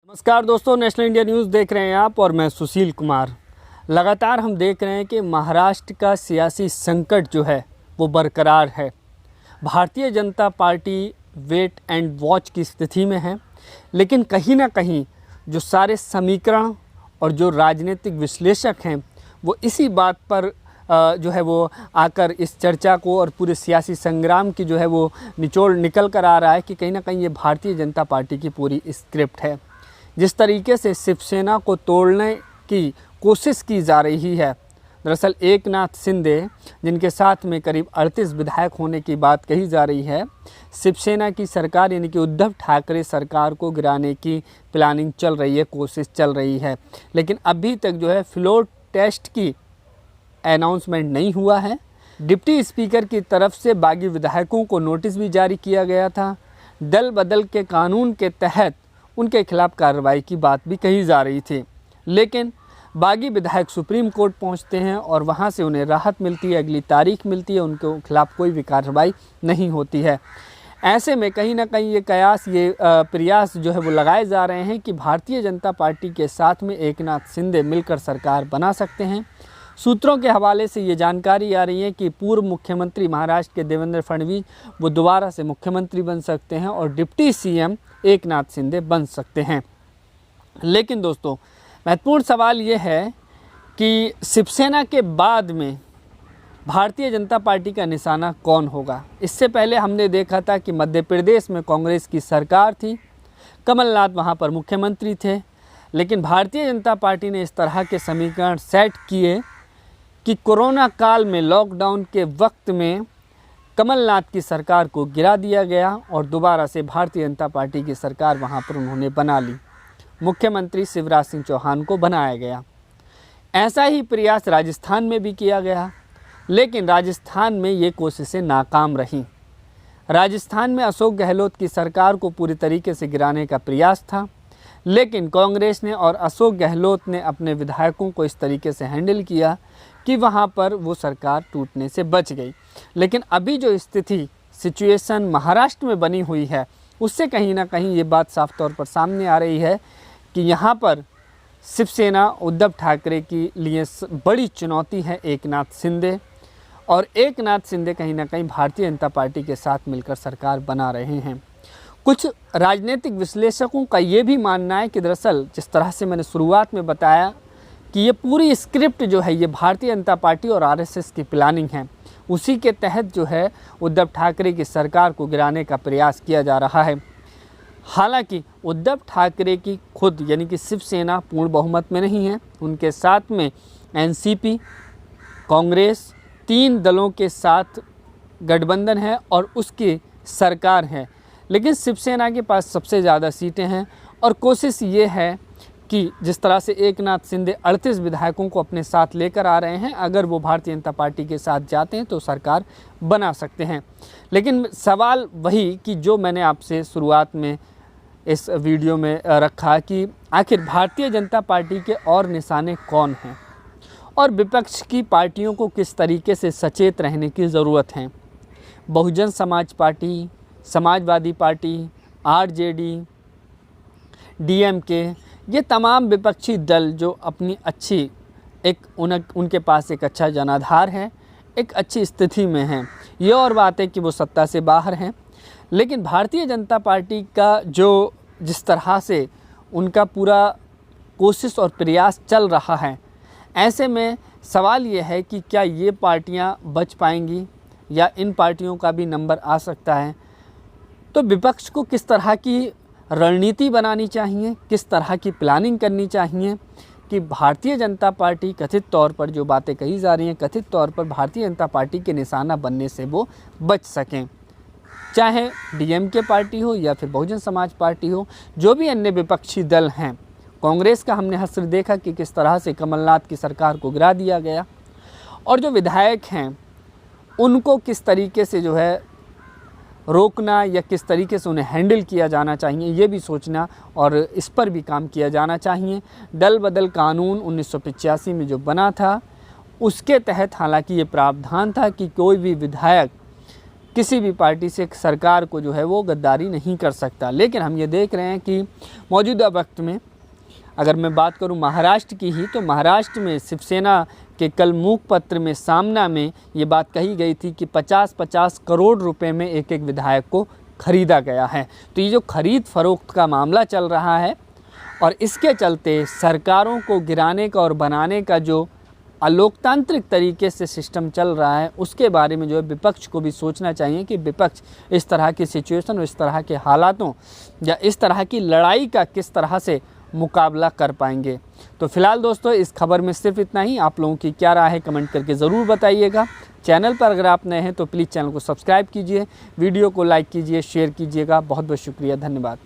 नमस्कार दोस्तों, national India news देख रहे हैं आप और मैं सुशील कुमार। लगातार हम देख रहे हैं कि महाराष्ट्र का सियासी संकट जो है वो बरकरार है। Bharatiya Janata party wait and watch की स्थिति में है, लेकिन कहीं ना कहीं जो सारे समीकरण और जो राजनीतिक विश्लेषक हैं वो इसी बात पर जो है वो आकर इस चर्चा को और पूरे सियासी संग्राम की जो है वो निचोड़ निकल कर आ रहा है कि कहीं ना कहीं ये भारतीय जनता पार्टी की पूरी स्क्रिप्ट है। जिस तरीके से शिवसेना को तोड़ने की कोशिश की जा रही है, दरअसल एकनाथ शिंदे जिनके साथ में करीब 38 विधायक होने की बात कही जा रही है, शिवसेना की सरकार यानी कि उद्धव ठाकरे सरकार को गिराने की प्लानिंग चल रही है, कोशिश चल रही है। लेकिन अभी तक जो है फ्लोर टेस्ट की अनाउंसमेंट नहीं हुआ है। डिप्टी स्पीकर की तरफ से बागी विधायकों को नोटिस भी जारी किया गया था। दल बदल के कानून के तहत उनके खिलाफ कार्रवाई की बात भी कही जा रही थी, लेकिन बागी विधायक सुप्रीम कोर्ट पहुंचते हैं और वहां से उन्हें राहत मिलती है, अगली तारीख मिलती है, उनके खिलाफ कोई भी कार्रवाई नहीं होती है। ऐसे में कहीं ना कहीं ये कयास, ये प्रयास जो है वो लगाए जा रहे हैं कि भारतीय जनता पार्टी के साथ में एकनाथ शिंदे मिलकर सरकार बना सकते हैं। सूत्रों के हवाले से ये जानकारी आ रही है कि पूर्व मुख्यमंत्री महाराष्ट्र के देवेंद्र फडणवीस वो दोबारा से मुख्यमंत्री बन सकते हैं और डिप्टी सीएम एकनाथ शिंदे बन सकते हैं। लेकिन दोस्तों, महत्वपूर्ण सवाल ये है कि शिवसेना के बाद में भारतीय जनता पार्टी का निशाना कौन होगा। इससे पहले हमने देखा था कि मध्य प्रदेश में कांग्रेस की सरकार थी, कमलनाथ वहाँ पर मुख्यमंत्री थे, लेकिन भारतीय जनता पार्टी ने इस तरह के समीकरण सेट किए कि कोरोना काल में, लॉकडाउन के वक्त में कमलनाथ की सरकार को गिरा दिया गया और दोबारा से भारतीय जनता पार्टी की सरकार वहां पर उन्होंने बना ली। मुख्यमंत्री शिवराज सिंह चौहान को बनाया गया। ऐसा ही प्रयास राजस्थान में भी किया गया, लेकिन राजस्थान में ये कोशिशें नाकाम रहीं। राजस्थान में अशोक गहलोत की सरकार को पूरी तरीके से गिराने का प्रयास था, लेकिन कांग्रेस ने और अशोक गहलोत ने अपने विधायकों को इस तरीके से हैंडल किया कि वहाँ पर वो सरकार टूटने से बच गई। लेकिन अभी जो सिचुएशन महाराष्ट्र में बनी हुई है, उससे कहीं ना कहीं ये बात साफ तौर पर सामने आ रही है कि यहाँ पर शिवसेना उद्धव ठाकरे के लिए बड़ी चुनौती है एकनाथ शिंदे, और एकनाथ शिंदे कहीं ना कहीं भारतीय जनता पार्टी के साथ मिलकर सरकार बना रहे हैं। कुछ राजनीतिक विश्लेषकों का ये भी मानना है कि दरअसल जिस तरह से मैंने शुरुआत में बताया कि ये पूरी स्क्रिप्ट जो है ये भारतीय जनता पार्टी और आरएसएस की प्लानिंग है, उसी के तहत जो है उद्धव ठाकरे की सरकार को गिराने का प्रयास किया जा रहा है। हालांकि उद्धव ठाकरे की खुद यानी कि शिवसेना पूर्ण बहुमत में नहीं है, उनके साथ में एनसीपी, कांग्रेस, 3 दलों के साथ गठबंधन है और उसकी सरकार है। लेकिन शिवसेना के पास सबसे ज़्यादा सीटें हैं और कोशिश ये है कि जिस तरह से एकनाथ शिंदे 38 विधायकों को अपने साथ लेकर आ रहे हैं, अगर वो भारतीय जनता पार्टी के साथ जाते हैं तो सरकार बना सकते हैं। लेकिन सवाल वही कि जो मैंने आपसे शुरुआत में इस वीडियो में रखा कि आखिर भारतीय जनता पार्टी के और निशाने कौन हैं और विपक्ष की पार्टियों को किस तरीके से सचेत रहने की ज़रूरत है। Bahujan Samaj party, Samajwadi party, RJD, DMK, ये तमाम विपक्षी दल जो अपनी अच्छी उनके पास एक अच्छा जनाधार है, एक अच्छी स्थिति में हैं। ये और बात है कि वो सत्ता से बाहर हैं, लेकिन भारतीय जनता पार्टी का जो जिस तरह से उनका पूरा कोशिश और प्रयास चल रहा है, ऐसे में सवाल ये है कि क्या ये पार्टियां बच पाएंगी या इन पार्टियों का भी नंबर आ सकता है। तो विपक्ष को किस तरह की रणनीति बनानी चाहिए, किस तरह की प्लानिंग करनी चाहिए कि भारतीय जनता पार्टी कथित तौर पर जो बातें कही जा रही हैं, कथित तौर पर भारतीय जनता पार्टी के निशाना बनने से वो बच सकें। चाहे डीएमके पार्टी हो या फिर बहुजन समाज पार्टी हो, जो भी अन्य विपक्षी दल हैं। कांग्रेस का हमने हश्र देखा कि किस तरह से कमलनाथ की सरकार को गिरा दिया गया, और जो विधायक हैं उनको किस तरीके से जो है रोकना या किस तरीके से उन्हें हैंडल किया जाना चाहिए, ये भी सोचना और इस पर भी काम किया जाना चाहिए। दल बदल कानून 1985 में जो बना था, उसके तहत हालांकि ये प्रावधान था कि कोई भी विधायक किसी भी पार्टी से सरकार को जो है वो गद्दारी नहीं कर सकता। लेकिन हम ये देख रहे हैं कि मौजूदा वक्त में अगर मैं बात करूं महाराष्ट्र की ही, तो महाराष्ट्र में शिवसेना के कल मूक पत्र में सामना में ये बात कही गई थी कि 50-50 करोड़ रुपए में एक एक विधायक को खरीदा गया है। तो ये जो खरीद फरोख्त का मामला चल रहा है और इसके चलते सरकारों को गिराने का और बनाने का जो अलोकतांत्रिक तरीके से सिस्टम चल रहा है, उसके बारे में जो है विपक्ष को भी सोचना चाहिए कि विपक्ष इस तरह की सिचुएशन और इस तरह के हालातों या इस तरह की लड़ाई का किस तरह से मुकाबला कर पाएंगे। तो फिलहाल दोस्तों इस खबर में सिर्फ इतना ही। आप लोगों की क्या राय है कमेंट करके ज़रूर बताइएगा। चैनल पर अगर आप नए हैं तो प्लीज़ चैनल को सब्सक्राइब कीजिए, वीडियो को लाइक कीजिए, शेयर कीजिएगा। बहुत बहुत शुक्रिया, धन्यवाद।